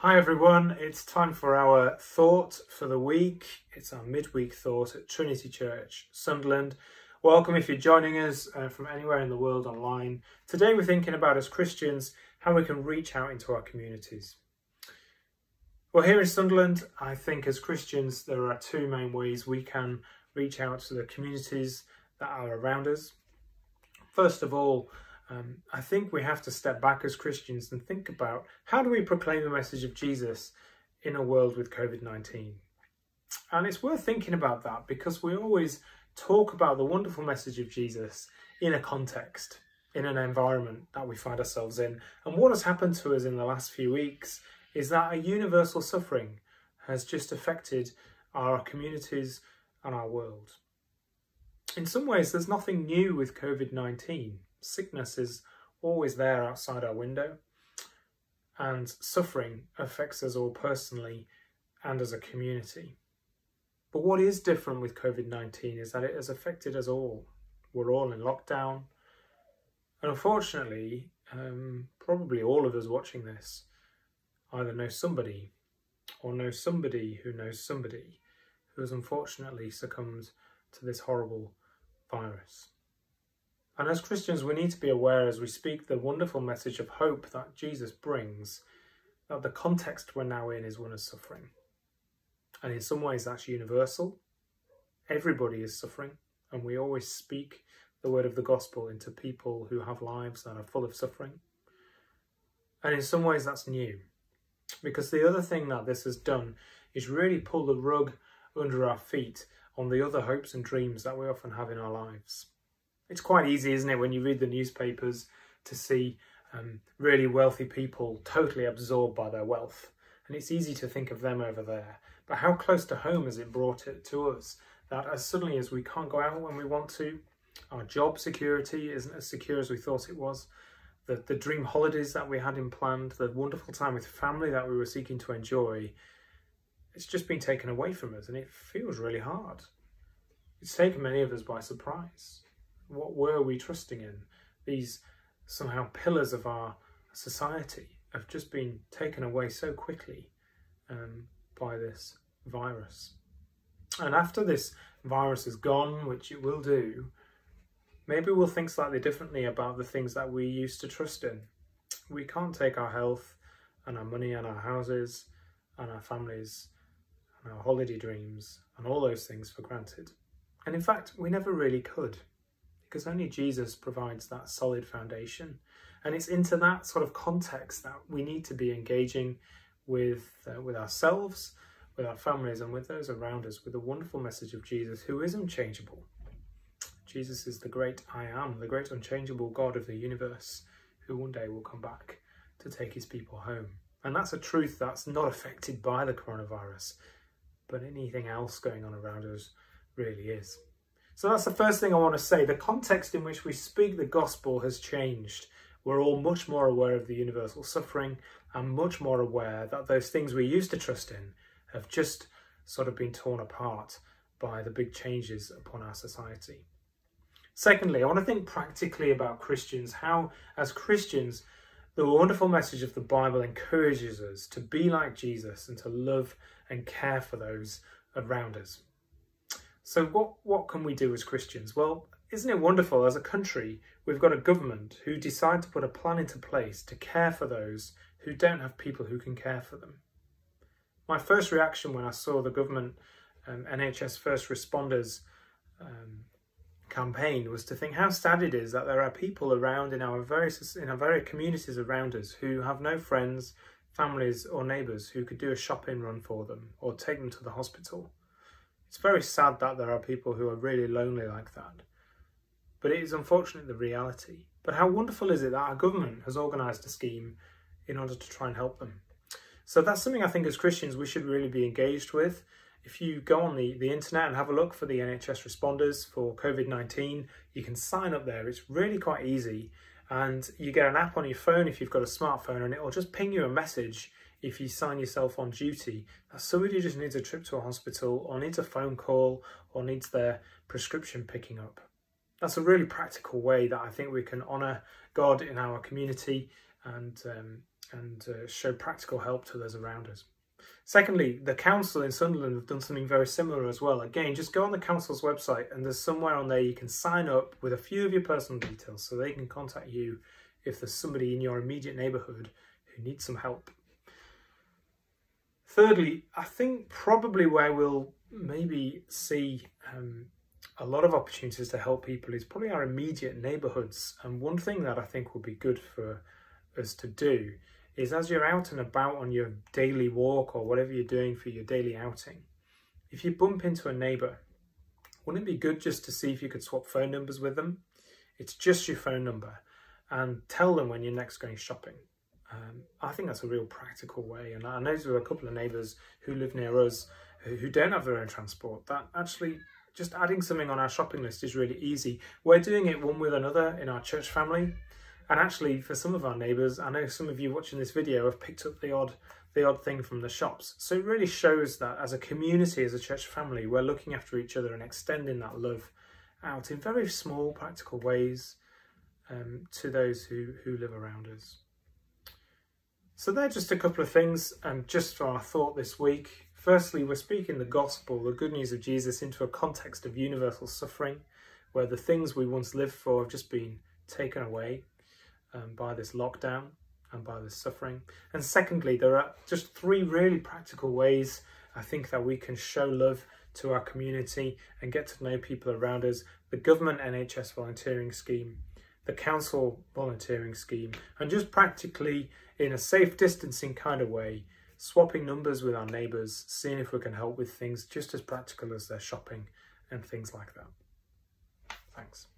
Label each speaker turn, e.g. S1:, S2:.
S1: Hi everyone, it's time for our thought for the week. It's our midweek thought at Trinity Church, Sunderland. Welcome if you're joining us from anywhere in the world online. Today we're thinking about, as Christians, how we can reach out into our communities. Well, here in Sunderland, I think as Christians there are two main ways we can reach out to the communities that are around us. First of all, I think we have to step back as Christians and think about how do we proclaim the message of Jesus in a world with COVID-19. And it's worth thinking about that because we always talk about the wonderful message of Jesus in a context, in an environment that we find ourselves in. And what has happened to us in the last few weeks is that a universal suffering has just affected our communities and our world. In some ways, there's nothing new with COVID-19. Sickness is always there outside our window, and suffering affects us all personally and as a community. But what is different with COVID-19 is that it has affected us all. We're all in lockdown, and unfortunately, probably all of us watching this either know somebody or know somebody who knows somebody who has unfortunately succumbed to this horrible virus. And as Christians, we need to be aware as we speak the wonderful message of hope that Jesus brings, that the context we're now in is one of suffering. And in some ways that's universal. Everybody is suffering, and we always speak the word of the gospel into people who have lives that are full of suffering. And in some ways that's new, because the other thing that this has done is really pull the rug under our feet on the other hopes and dreams that we often have in our lives. It's quite easy, isn't it, when you read the newspapers to see really wealthy people totally absorbed by their wealth. And it's easy to think of them over there. But how close to home has it brought it to us that as suddenly as we can't go out when we want to, our job security isn't as secure as we thought it was, the dream holidays that we had in planned, the wonderful time with family that we were seeking to enjoy, it's just been taken away from us, and it feels really hard. It's taken many of us by surprise. What were we trusting in? These somehow pillars of our society have just been taken away so quickly by this virus. And after this virus is gone, which it will do, maybe we'll think slightly differently about the things that we used to trust in. We can't take our health and our money and our houses and our families and our holiday dreams and all those things for granted. And in fact, we never really could, because only Jesus provides that solid foundation. And it's into that sort of context that we need to be engaging with ourselves, with our families, and with those around us, with the wonderful message of Jesus, who is unchangeable. Jesus is the great I am, the great unchangeable God of the universe, who one day will come back to take his people home. And that's a truth that's not affected by the coronavirus, but anything else going on around us really is. So that's the first thing I want to say. The context in which we speak the gospel has changed. We're all much more aware of the universal suffering and much more aware that those things we used to trust in have just sort of been torn apart by the big changes upon our society. Secondly, I want to think practically about Christians, how as Christians the wonderful message of the Bible encourages us to be like Jesus and to love and care for those around us. So what can we do as Christians? Well, isn't it wonderful as a country we've got a government who decide to put a plan into place to care for those who don't have people who can care for them. My first reaction when I saw the government NHS First Responders campaign was to think how sad it is that there are people around in our various communities around us who have no friends, families or neighbours who could do a shopping run for them or take them to the hospital. It's very sad that there are people who are really lonely like that. But it is unfortunately the reality. But how wonderful is it that our government has organised a scheme in order to try and help them? So that's something I think as Christians we should really be engaged with. If you go on the internet and have a look for the NHS responders for COVID-19, you can sign up there. It's really quite easy. And you get an app on your phone if you've got a smartphone, and it will just ping you a message if you sign yourself on duty that somebody just needs a trip to a hospital or needs a phone call or needs their prescription picking up. That's a really practical way that I think we can honour God in our community and show practical help to those around us. Secondly, the council in Sunderland have done something very similar as well. Again, just go on the council's website and there's somewhere on there you can sign up with a few of your personal details so they can contact you if there's somebody in your immediate neighbourhood who needs some help. Thirdly, I think probably where we'll maybe see a lot of opportunities to help people is probably our immediate neighbourhoods. And one thing that I think would be good for us to do is, as you're out and about on your daily walk or whatever you're doing for your daily outing, if you bump into a neighbour, wouldn't it be good just to see if you could swap phone numbers with them? It's just your phone number, and tell them when you're next going shopping. I think that's a real practical way, and I know there are a couple of neighbours who live near us who don't have their own transport. That actually, just adding something on our shopping list is really easy. We're doing it one with another in our church family, and actually for some of our neighbours, I know some of you watching this video have picked up the odd thing from the shops. So it really shows that as a community, as a church family, we're looking after each other and extending that love out in very small practical ways to those who live around us. So they're just a couple of things just for our thought this week. Firstly, we're speaking the gospel, the good news of Jesus, into a context of universal suffering, where the things we once lived for have just been taken away by this lockdown and by this suffering. And secondly, there are just three really practical ways I think that we can show love to our community and get to know people around us: the government NHS volunteering scheme, the council volunteering scheme, and just practically in a safe distancing kind of way, swapping numbers with our neighbours, seeing if we can help with things just as practical as their shopping and things like that. Thanks.